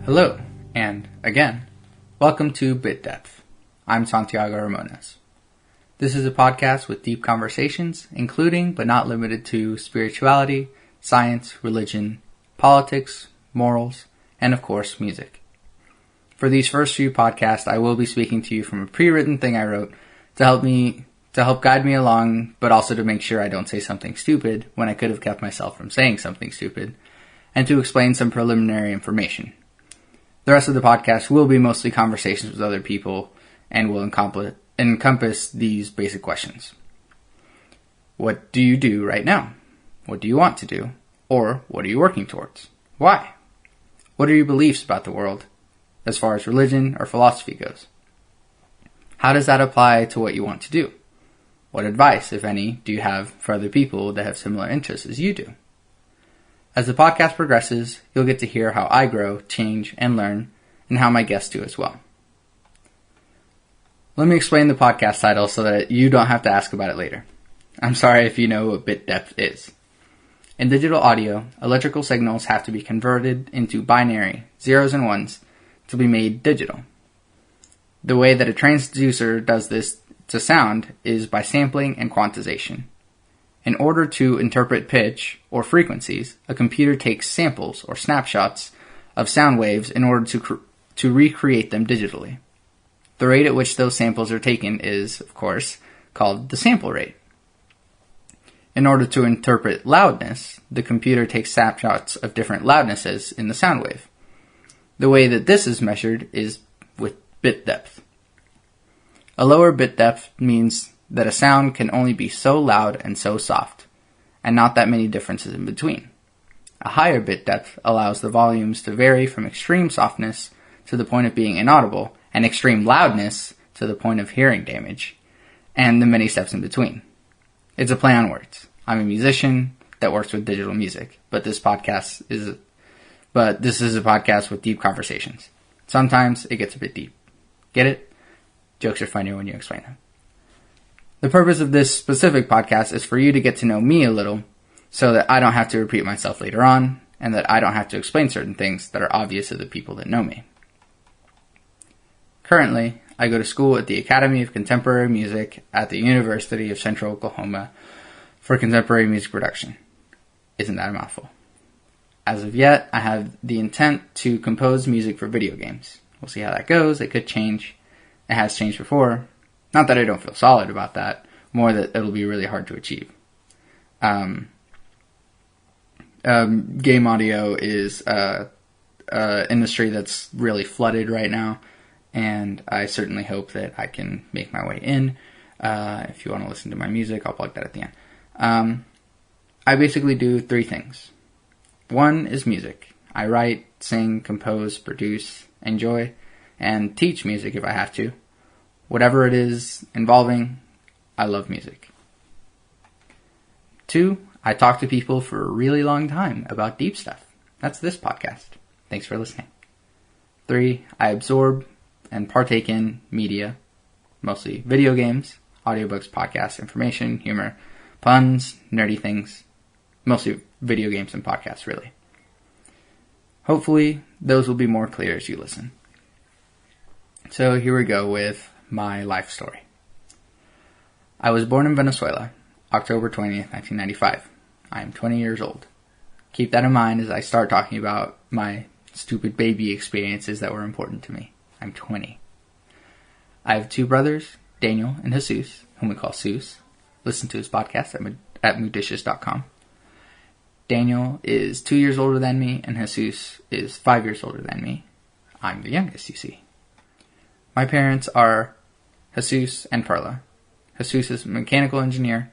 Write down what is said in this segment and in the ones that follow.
Hello, and again, welcome to Bit Depth. I'm Santiago Ramones. This is a podcast with deep conversations, including but not limited to spirituality, science, religion, politics, morals, and of course, music. For these first few podcasts, I will be speaking to you from a pre-written thing I wrote to help guide me along, but also to make sure I don't say something stupid when I could have kept myself from saying something stupid, and to explain some preliminary information. The rest of the podcast will be mostly conversations with other people and will encompass these basic questions. What do you do right now? What do you want to do? Or what are you working towards? Why? What are your beliefs about the world, as far as religion or philosophy goes? How does that apply to what you want to do? What advice, if any, do you have for other people that have similar interests as you do? As the podcast progresses, you'll get to hear how I grow, change, and learn, and how my guests do as well. Let me explain the podcast title so that you don't have to ask about it later. I'm sorry if you know what bit depth is. In digital audio, electrical signals have to be converted into binary, zeros and ones, to be made digital. The way that a transducer does this to sound is by sampling and quantization. In order to interpret pitch or frequencies, a computer takes samples or snapshots of sound waves in order to recreate them digitally. The rate at which those samples are taken is, of course, called the sample rate. In order to interpret loudness, the computer takes snapshots of different loudnesses in the sound wave. The way that this is measured is with bit depth. A lower bit depth means that a sound can only be so loud and so soft, and not that many differences in between. A higher bit depth allows the volumes to vary from extreme softness to the point of being inaudible, and extreme loudness to the point of hearing damage, and the many steps in between. It's a play on words. I'm a musician that works with digital music, but this is a podcast with deep conversations. Sometimes it gets a bit deep. Get it? Jokes are funnier when you explain them. The purpose of this specific podcast is for you to get to know me a little so that I don't have to repeat myself later on and that I don't have to explain certain things that are obvious to the people that know me. Currently, I go to school at the Academy of Contemporary Music at the University of Central Oklahoma for contemporary music production. Isn't that a mouthful? As of yet, I have the intent to compose music for video games. We'll see how that goes. It could change. It has changed before. Not that I don't feel solid about that, more that it'll be really hard to achieve. Game audio is an industry that's really flooded right now, and I certainly hope that I can make my way in. If you want to listen to my music, I'll plug that at the end. I basically do three things. One is music. I write, sing, compose, produce, enjoy, and teach music if I have to. Whatever it is involving, I love music. 2, I talk to people for a really long time about deep stuff. That's this podcast. Thanks for listening. 3, I absorb and partake in media, mostly video games, audiobooks, podcasts, information, humor, puns, nerdy things, mostly video games and podcasts, really. Hopefully, those will be more clear as you listen. So here we go with my life story. I was born in Venezuela, October 20th, 1995. I am 20 years old. Keep that in mind as I start talking about my stupid baby experiences that were important to me. I'm 20. I have 2 brothers, Daniel and Jesus, whom we call Seuss. Listen to his podcast at moodishes.com. Daniel is 2 years older than me, and Jesus is 5 years older than me. I'm the youngest, you see. My parents are Jesus and Perla. Jesus is a mechanical engineer.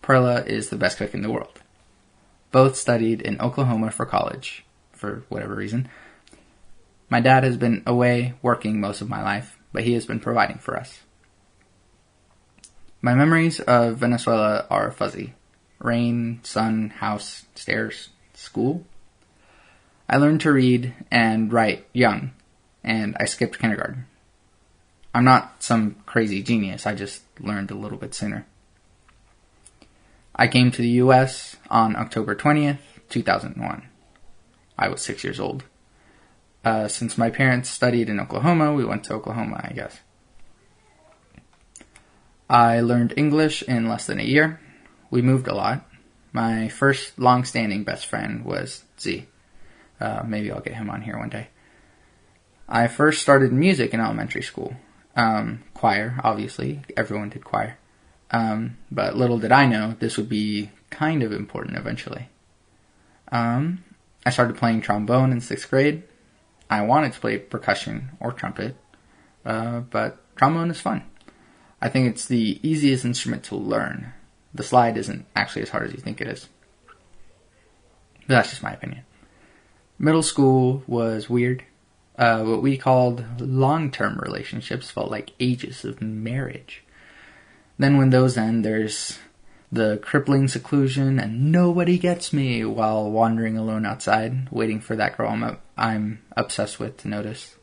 Perla is the best cook in the world. Both studied in Oklahoma for college, for whatever reason. My dad has been away working most of my life, but he has been providing for us. My memories of Venezuela are fuzzy. Rain, sun, house, stairs, school. I learned to read and write young, and I skipped kindergarten. I'm not some crazy genius, I just learned a little bit sooner. I came to the U.S. on October 20th, 2001. I was 6 years old. Since my parents studied in Oklahoma, we went to Oklahoma, I guess. I learned English in less than a year. We moved a lot. My first long-standing best friend was Z. Maybe I'll get him on here one day. I first started music in elementary school. Choir, obviously. Everyone did choir. But little did I know this would be kind of important eventually. I started playing trombone in 6th grade. I wanted to play percussion or trumpet, but trombone is fun. I think it's the easiest instrument to learn. The slide isn't actually as hard as you think it is. But that's just my opinion. Middle school was weird. What we called long-term relationships felt like ages of marriage. Then when those end, there's the crippling seclusion and nobody gets me while wandering alone outside, waiting for that girl I'm obsessed with to notice.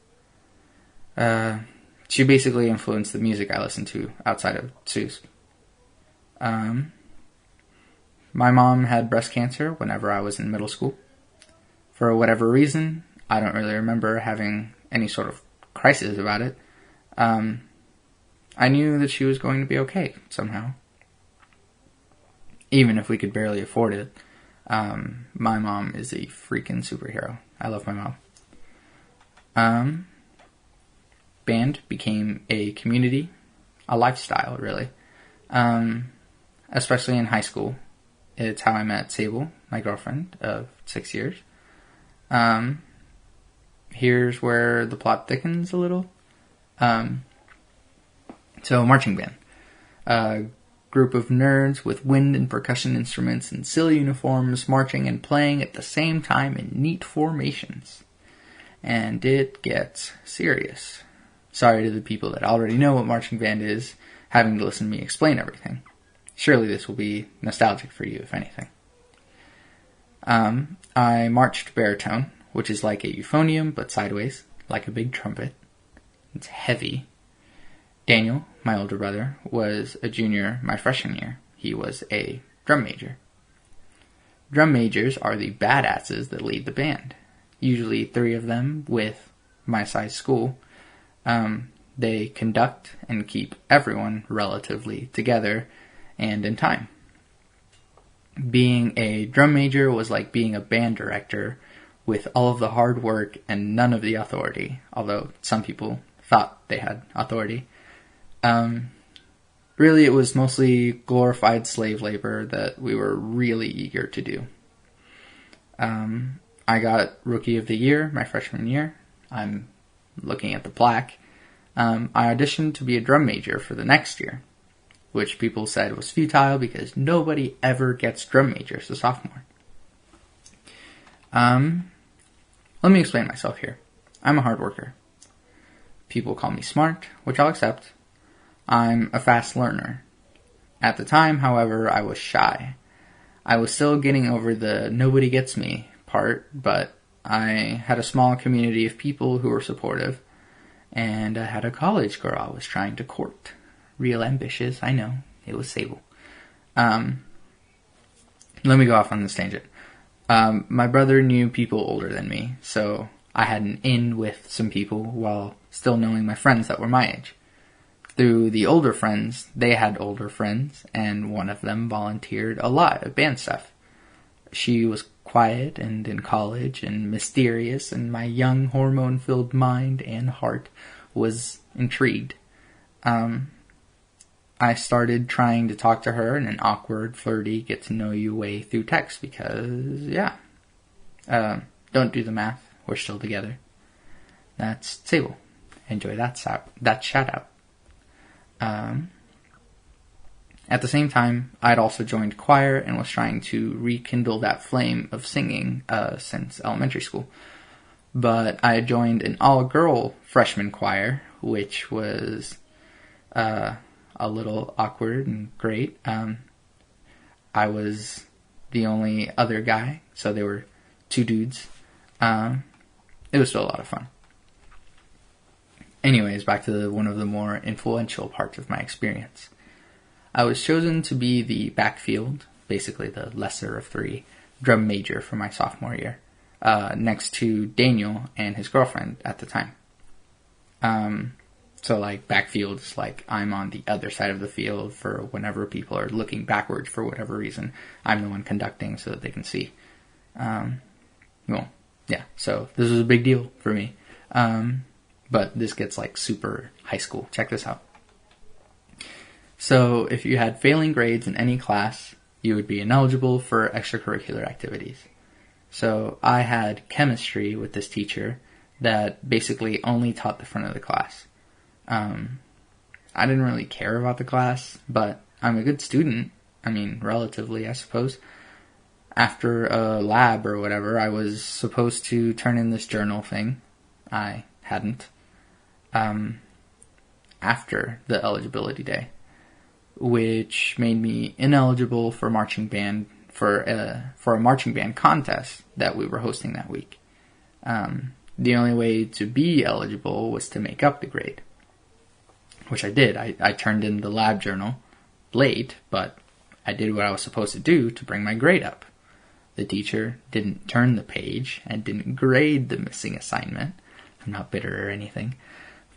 She basically influenced the music I listened to outside of Sue's. My mom had breast cancer whenever I was in middle school. For whatever reason, I don't really remember having any sort of crisis about it. I knew that she was going to be okay somehow. Even if we could barely afford it. My mom is a freaking superhero. I love my mom. Band became a community, a lifestyle, really. Especially in high school. It's how I met Sable, my girlfriend of 6 years. Here's where the plot thickens a little. So, marching band. A group of nerds with wind and percussion instruments and silly uniforms marching and playing at the same time in neat formations. And it gets serious. Sorry to the people that already know what marching band is, having to listen to me explain everything. Surely this will be nostalgic for you, if anything. I marched baritone, which is like a euphonium, but sideways, like a big trumpet. It's heavy. Daniel, my older brother, was a junior my freshman year. He was a drum major. Drum majors are the badasses that lead the band. Usually 3 of them with my size school. They conduct and keep everyone relatively together and in time. Being a drum major was like being a band director with all of the hard work and none of the authority, although some people thought they had authority. Really, it was mostly glorified slave labor that we were really eager to do. I got Rookie of the Year my freshman year. I'm looking at the plaque. I auditioned to be a drum major for the next year, which people said was futile because nobody ever gets drum majors as a sophomore. Let me explain myself here. I'm a hard worker. People call me smart, which I'll accept. I'm a fast learner. At the time, however, I was shy. I was still getting over the nobody gets me part, but I had a small community of people who were supportive, and I had a college girl I was trying to court. Real ambitious, I know. It was Sable. Let me go off on this tangent. My brother knew people older than me, so I had an in with some people while still knowing my friends that were my age. Through the older friends, they had older friends, and one of them volunteered a lot of band stuff. She was quiet and in college and mysterious, and my young hormone-filled mind and heart was intrigued. I started trying to talk to her in an awkward, flirty, get-to-know-you way through text because, don't do the math. We're still together. That's Sable. Enjoy that shout-out. At the same time, I'd also joined choir and was trying to rekindle that flame of singing since elementary school. But I joined an all-girl freshman choir, which was a little awkward and great. I was the only other guy, so there were 2 dudes. It was still a lot of fun. Anyways, back to one of the more influential parts of my experience. I was chosen to be the backfield, basically the lesser of 3, drum major for my sophomore year. next to Daniel and his girlfriend at the time. So like backfield is like I'm on the other side of the field for whenever people are looking backwards for whatever reason. I'm the one conducting so that they can see. So this was a big deal for me. But this gets like super high school. Check this out. So if you had failing grades in any class, you would be ineligible for extracurricular activities. So I had chemistry with this teacher that basically only taught the front of the class. I didn't really care about the class, but I'm a good student. I mean, relatively, I suppose. After a lab or whatever, I was supposed to turn in this journal thing. I hadn't. After the eligibility day, which made me ineligible for marching band for a marching band contest that we were hosting that week. The only way to be eligible was to make up the grade, which I did. I turned in the lab journal late, but I did what I was supposed to do to bring my grade up. The teacher didn't turn the page and didn't grade the missing assignment. I'm not bitter or anything,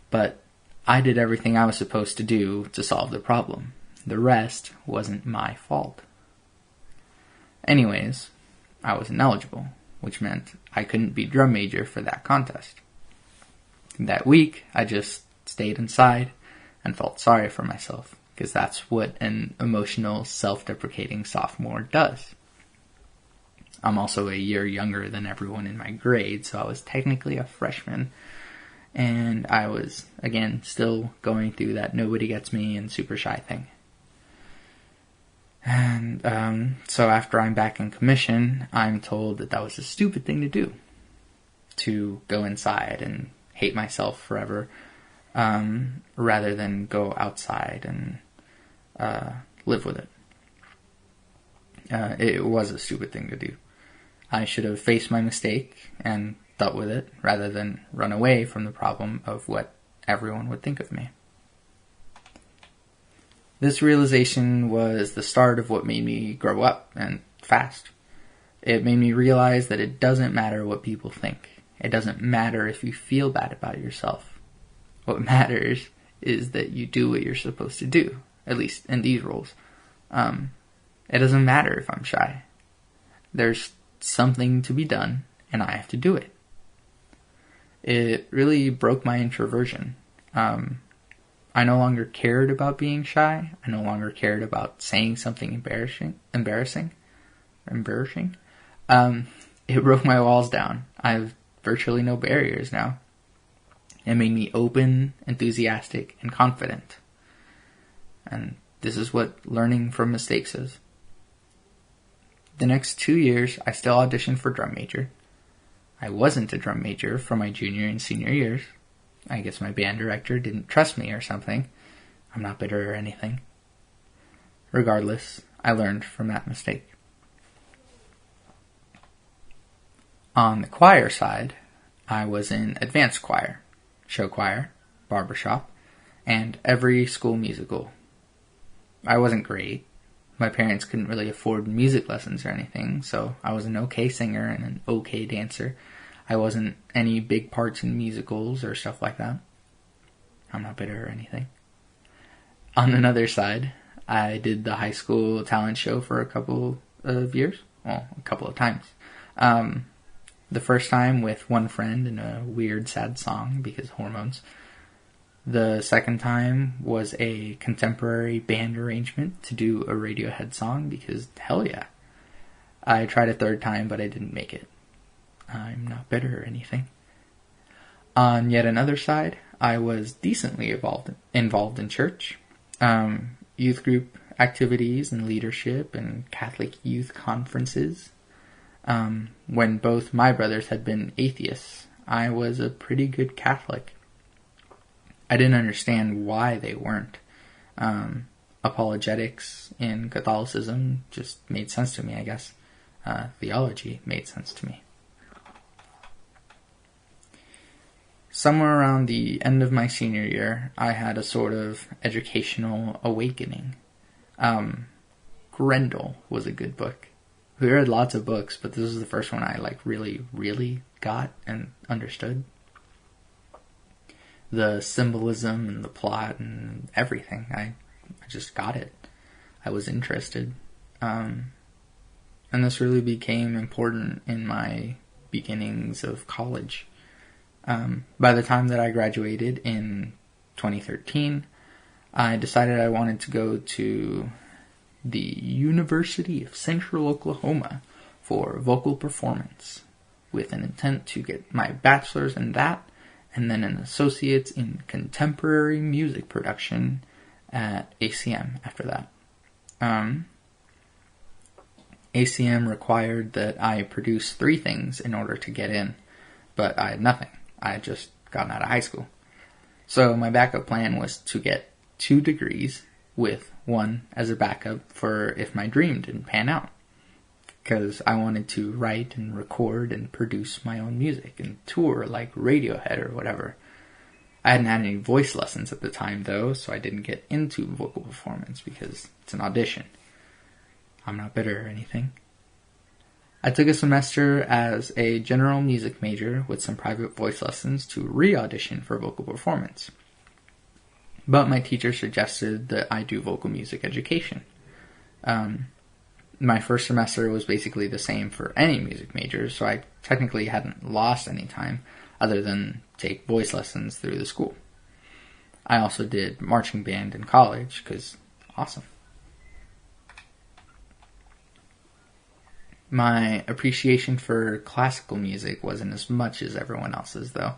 but I did everything I was supposed to do to solve the problem. The rest wasn't my fault. Anyways, I was ineligible, which meant I couldn't be drum major for that contest. That week, I just stayed inside and felt sorry for myself, because that's what an emotional, self-deprecating sophomore does. I'm also a year younger than everyone in my grade, so I was technically a freshman, and I was, again, still going through that nobody gets me and super shy thing. And so after I'm back in commission, I'm told that was a stupid thing to do, to go inside and hate myself forever, rather than go outside and live with it. It was a stupid thing to do. I should have faced my mistake and dealt with it, rather than run away from the problem of what everyone would think of me. This realization was the start of what made me grow up, and fast. It made me realize that it doesn't matter what people think. It doesn't matter if you feel bad about yourself. What matters is that you do what you're supposed to do, at least in these roles. It doesn't matter if I'm shy. There's something to be done, and I have to do it. It really broke my introversion. I no longer cared about being shy. I no longer cared about saying something embarrassing. It broke my walls down. I have virtually no barriers now. It made me open, enthusiastic, and confident. And this is what learning from mistakes is. The next 2 years, I still auditioned for drum major. I wasn't a drum major for my junior and senior years. I guess my band director didn't trust me or something. I'm not bitter or anything. Regardless, I learned from that mistake. On the choir side, I was in advanced choir, show choir, barbershop, and every school musical. I wasn't great. My parents couldn't really afford music lessons or anything, so I was an okay singer and an okay dancer. I wasn't any big parts in musicals or stuff like that. I'm not bitter or anything. On another side, I did the high school talent show for a couple of years. Well, a couple of times. The first time with one friend in a weird, sad song because hormones. The second time was a contemporary band arrangement to do a Radiohead song because hell yeah. I tried a third time, but I didn't make it. I'm not bitter or anything. On yet another side, I was decently involved in church, youth group activities and leadership and Catholic youth conferences. When both my brothers had been atheists, I was a pretty good Catholic. I didn't understand why they weren't. Apologetics in Catholicism just made sense to me, I guess. Theology made sense to me. Somewhere around the end of my senior year, I had a sort of educational awakening. Grendel was a good book. We read lots of books, but this was the first one I really got and understood. The symbolism and the plot and everything. I just got it. I was interested. And this really became important in my beginnings of college. By the time that I graduated in 2013, I decided I wanted to go to the University of Central Oklahoma for vocal performance, with an intent to get my bachelor's in that, and then an associate's in contemporary music production at ACM after that. ACM required that I produce 3 things in order to get in, but I had nothing. I had just gotten out of high school. So my backup plan was to get 2 degrees with 1 as a backup for if my dream didn't pan out. Because I wanted to write and record and produce my own music and tour like Radiohead or whatever. I hadn't had any voice lessons at the time though, so I didn't get into vocal performance because it's an audition. I'm not bitter or anything. I took a semester as a general music major with some private voice lessons to re-audition for vocal performance. But my teacher suggested that I do vocal music education. My first semester was basically the same for any music major, so I technically hadn't lost any time other than take voice lessons through the school. I also did marching band in college, because awesome. My appreciation for classical music wasn't as much as everyone else's, though.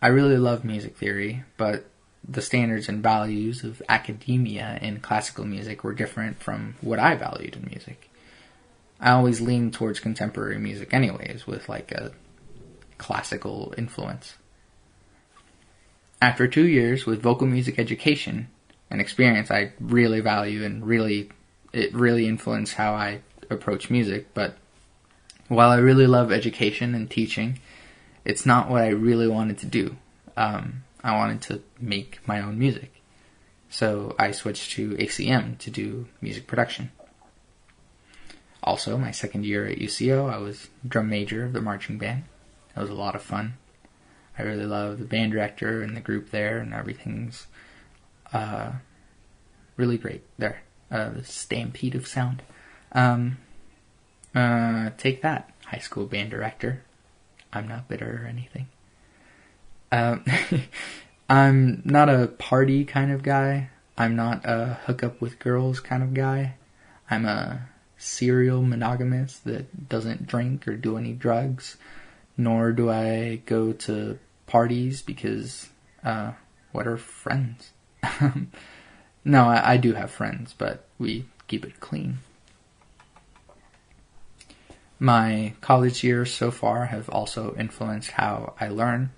I really love music theory, but the standards and values of academia in classical music were different from what I valued in music. I always leaned towards contemporary music anyways, with like a classical influence. After 2 years with vocal music education, an experience I really value and it really influenced how I approach music, but while I really love education and teaching, it's not what I really wanted to do. I wanted to make my own music. So I switched to ACM to do music production. Also, my second year at UCO, I was drum major of the marching band. That was a lot of fun. I really love the band director and the group there, and everything's really great there. The stampede of sound. Take that, high school band director. I'm not bitter or anything. I'm not a party kind of guy. I'm not a hook up with girls kind of guy. I'm a serial monogamist that doesn't drink or do any drugs, nor do I go to parties because, what are friends? No, I do have friends, but we keep it clean. My college years so far have also influenced how I learn,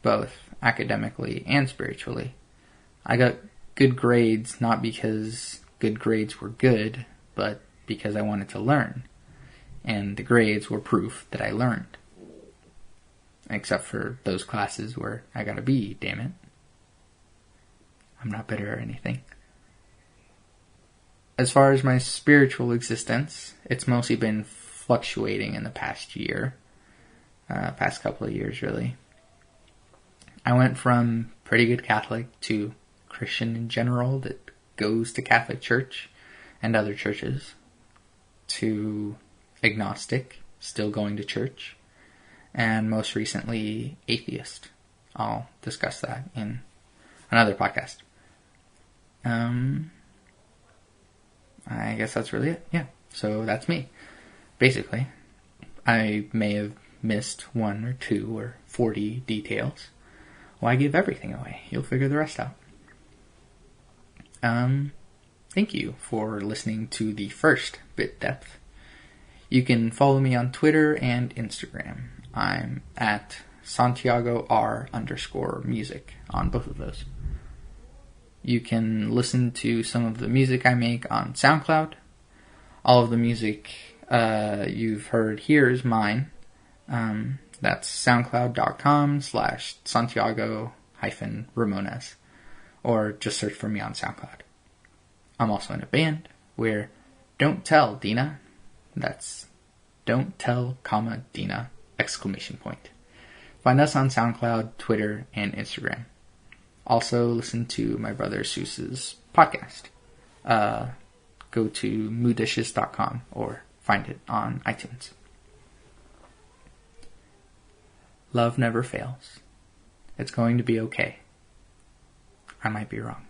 both academically and spiritually. I got good grades not because good grades were good, but because I wanted to learn. And the grades were proof that I learned. Except for those classes where I got a B, damn it. I'm not bitter or anything. As far as my spiritual existence, it's mostly been fluctuating in the past year. Past couple of years, really. I went from pretty good Catholic to Christian in general that goes to Catholic Church and other churches, to agnostic, still going to church, and most recently atheist. I'll discuss that in another podcast. I guess that's really it. Yeah, so that's me. Basically, I may have missed 1 or 2 or 40 details. Why give everything away? You'll figure the rest out. Thank you for listening to the first Bit Depth. You can follow me on Twitter and Instagram. I'm at Santiago R_music on both of those. You can listen to some of the music I make on SoundCloud. All of the music you've heard here is mine. That's soundcloud.com/Santiago-Ramones. Or just search for me on SoundCloud. I'm also in a band where Don't Tell, Dina. That's don't tell, Dina, ! Find us on SoundCloud, Twitter, and Instagram. Also, listen to my brother Seuss's podcast. Go to moodishes.com or find it on iTunes. Love never fails. It's going to be okay. I might be wrong.